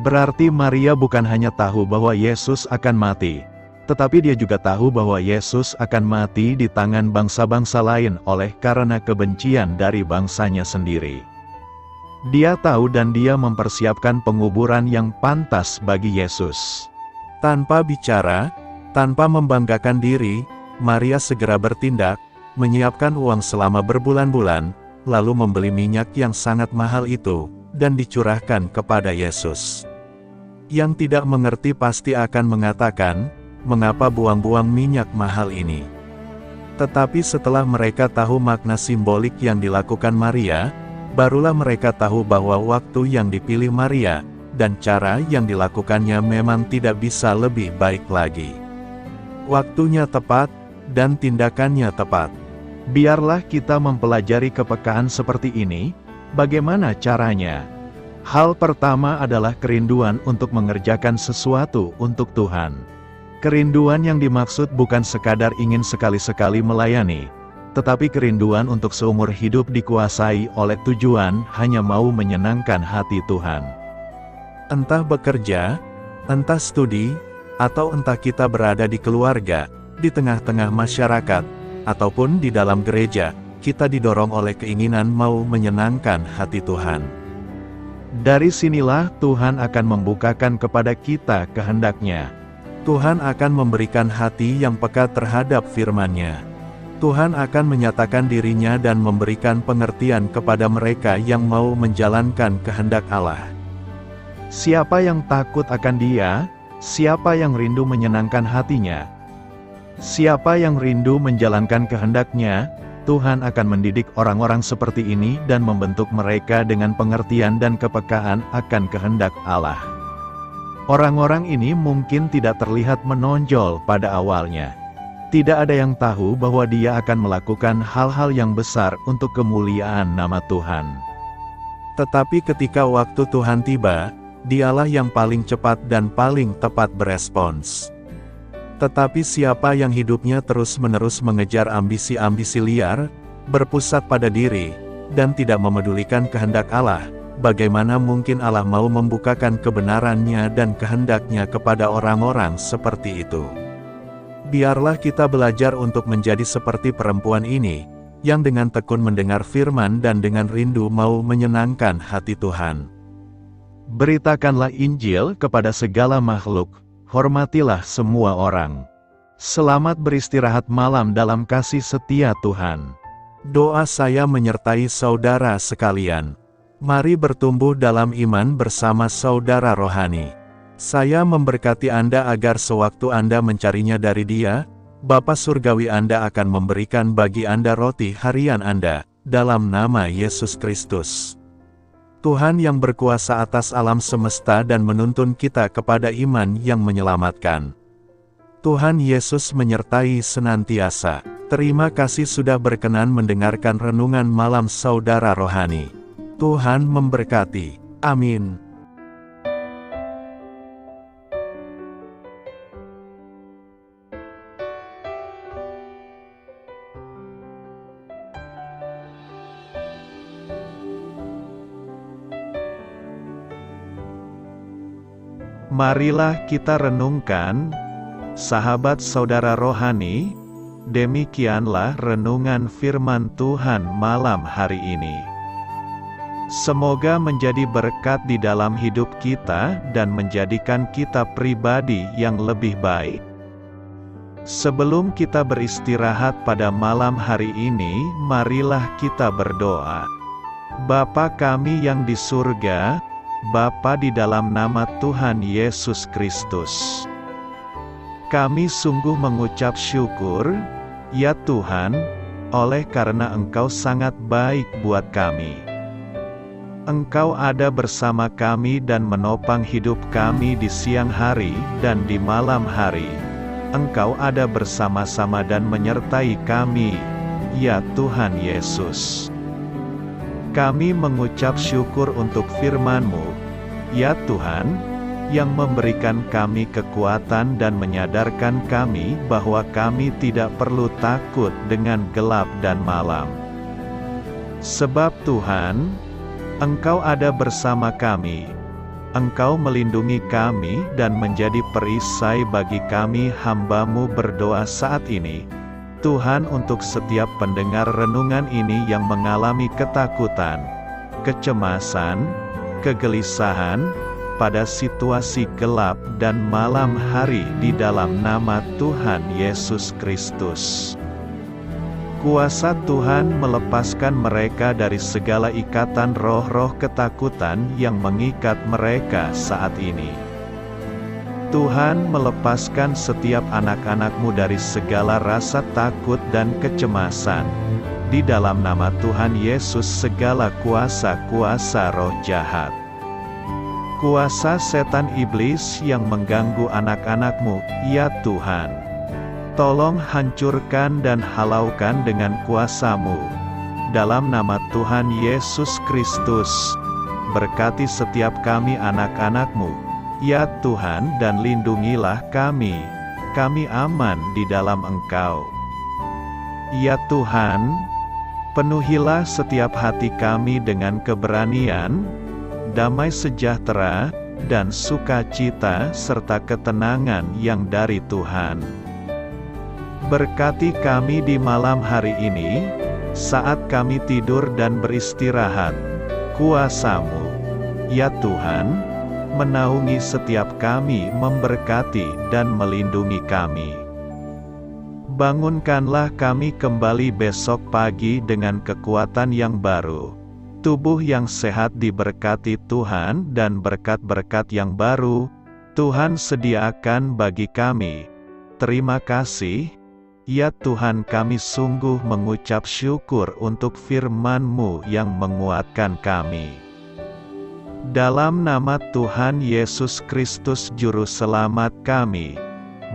Speaker 1: Berarti Maria bukan hanya tahu bahwa Yesus akan mati, tetapi dia juga tahu bahwa Yesus akan mati di tangan bangsa-bangsa lain oleh karena kebencian dari bangsanya sendiri. Dia tahu dan dia mempersiapkan penguburan yang pantas bagi Yesus.
Speaker 2: Tanpa bicara, tanpa membanggakan diri, Maria segera bertindak, menyiapkan uang selama berbulan-bulan, lalu membeli minyak yang sangat mahal itu, dan dicurahkan kepada Yesus. Yang tidak mengerti pasti akan mengatakan, mengapa buang-buang minyak mahal ini? Tetapi setelah mereka tahu makna simbolik yang dilakukan Maria, barulah mereka tahu bahwa waktu yang dipilih Maria, dan cara yang dilakukannya memang tidak bisa lebih baik lagi. Waktunya tepat, dan tindakannya tepat.
Speaker 1: Biarlah kita mempelajari kepekaan seperti ini. Bagaimana caranya? Hal pertama adalah kerinduan untuk mengerjakan sesuatu untuk Tuhan. Kerinduan yang dimaksud bukan sekadar ingin sekali-sekali melayani, tetapi kerinduan untuk seumur hidup dikuasai oleh tujuan hanya mau menyenangkan hati Tuhan.
Speaker 2: Entah bekerja, entah studi, atau entah kita berada di keluarga, di tengah-tengah masyarakat, ataupun di dalam gereja, kita didorong oleh keinginan mau menyenangkan hati Tuhan.
Speaker 1: Dari sinilah Tuhan akan membukakan kepada kita kehendak-Nya.
Speaker 2: Tuhan akan memberikan hati yang peka terhadap firman-Nya. Tuhan akan menyatakan dirinya dan memberikan pengertian kepada mereka yang mau menjalankan kehendak Allah.
Speaker 1: Siapa yang takut akan Dia? Siapa yang rindu menyenangkan hatinya? Siapa yang rindu menjalankan kehendak-Nya? Tuhan akan mendidik orang-orang seperti ini dan membentuk mereka dengan pengertian dan kepekaan akan kehendak Allah. Orang-orang ini mungkin tidak terlihat menonjol pada awalnya. Tidak ada yang tahu bahwa dia akan melakukan hal-hal yang besar untuk kemuliaan nama Tuhan.
Speaker 2: Tetapi ketika waktu Tuhan tiba, Dialah yang paling cepat dan paling tepat berespons. Tetapi siapa yang hidupnya terus-menerus mengejar ambisi-ambisi liar, berpusat pada diri, dan tidak memedulikan kehendak Allah, bagaimana mungkin Allah mau membukakan kebenarannya dan kehendaknya kepada orang-orang seperti itu? Biarlah kita belajar untuk menjadi seperti perempuan ini, yang dengan tekun mendengar firman dan dengan rindu mau menyenangkan hati Tuhan.
Speaker 1: Beritakanlah Injil kepada segala makhluk, hormatilah semua orang. Selamat beristirahat malam dalam kasih setia Tuhan.
Speaker 2: Doa saya menyertai saudara sekalian. Mari bertumbuh dalam iman bersama saudara rohani. Saya memberkati Anda agar sewaktu Anda mencarinya dari Dia, Bapa Surgawi Anda akan memberikan bagi Anda roti harian Anda, dalam nama Yesus Kristus. Tuhan yang berkuasa atas alam semesta dan menuntun kita kepada iman yang menyelamatkan. Tuhan Yesus menyertai senantiasa. Terima kasih sudah berkenan mendengarkan renungan malam saudara rohani. Tuhan memberkati. Amin.
Speaker 1: Marilah kita renungkan, sahabat saudara rohani, demikianlah renungan firman Tuhan malam hari ini. Semoga menjadi berkat di dalam hidup kita dan menjadikan kita pribadi yang lebih baik. Sebelum kita beristirahat pada malam hari ini, marilah kita berdoa. Bapa kami yang di surga, Bapa di dalam nama Tuhan Yesus Kristus, kami sungguh mengucap syukur, ya Tuhan, oleh karena Engkau sangat baik buat kami. Engkau ada bersama kami dan menopang hidup kami di siang hari dan di malam hari. Engkau ada bersama-sama dan menyertai kami, ya Tuhan Yesus. Kami mengucap syukur untuk firman-Mu, ya Tuhan, yang memberikan kami kekuatan dan menyadarkan kami bahwa kami tidak perlu takut dengan gelap dan malam. Sebab Tuhan, Engkau ada bersama kami. Engkau melindungi kami dan menjadi perisai bagi kami hamba-Mu berdoa saat ini. Tuhan, untuk setiap pendengar renungan ini yang mengalami ketakutan, kecemasan, kegelisahan, pada situasi gelap dan malam hari di dalam nama Tuhan Yesus Kristus. Kuasa Tuhan melepaskan mereka dari segala ikatan roh-roh ketakutan yang mengikat mereka saat ini. Tuhan melepaskan setiap anak-anak-Mu dari segala rasa takut dan kecemasan. Di dalam nama Tuhan Yesus segala kuasa-kuasa roh jahat, kuasa setan iblis yang mengganggu anak-anak-Mu, ya Tuhan, tolong hancurkan dan halaukan dengan kuasa-Mu. Dalam nama Tuhan Yesus Kristus, berkati setiap kami anak-anak-Mu, ya Tuhan, dan lindungilah kami aman di dalam Engkau. Ya Tuhan, penuhilah setiap hati kami dengan keberanian, damai sejahtera, dan sukacita serta ketenangan yang dari Tuhan. Berkati kami di malam hari ini, saat kami tidur dan beristirahat. Kuasa-Mu, ya Tuhan, menaungi setiap kami, memberkati dan melindungi kami. Bangunkanlah kami kembali besok pagi dengan kekuatan yang baru, tubuh yang sehat diberkati Tuhan, dan berkat-berkat yang baru Tuhan sediakan bagi kami. Terima kasih, ya Tuhan, kami sungguh mengucap syukur untuk firman-Mu yang menguatkan kami. Dalam nama Tuhan Yesus Kristus Juru Selamat kami,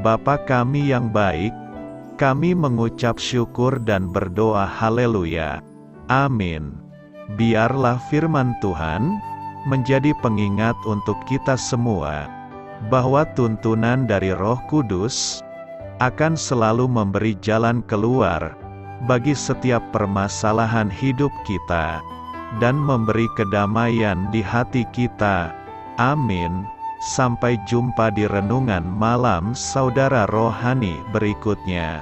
Speaker 1: Bapa kami yang baik, kami mengucap syukur dan berdoa haleluya. Amin. Biarlah firman Tuhan menjadi pengingat untuk kita semua, bahwa tuntunan dari Roh Kudus akan selalu memberi jalan keluar bagi setiap permasalahan hidup kita, dan memberi kedamaian di hati kita. Amin. Sampai jumpa di renungan malam saudara rohani berikutnya.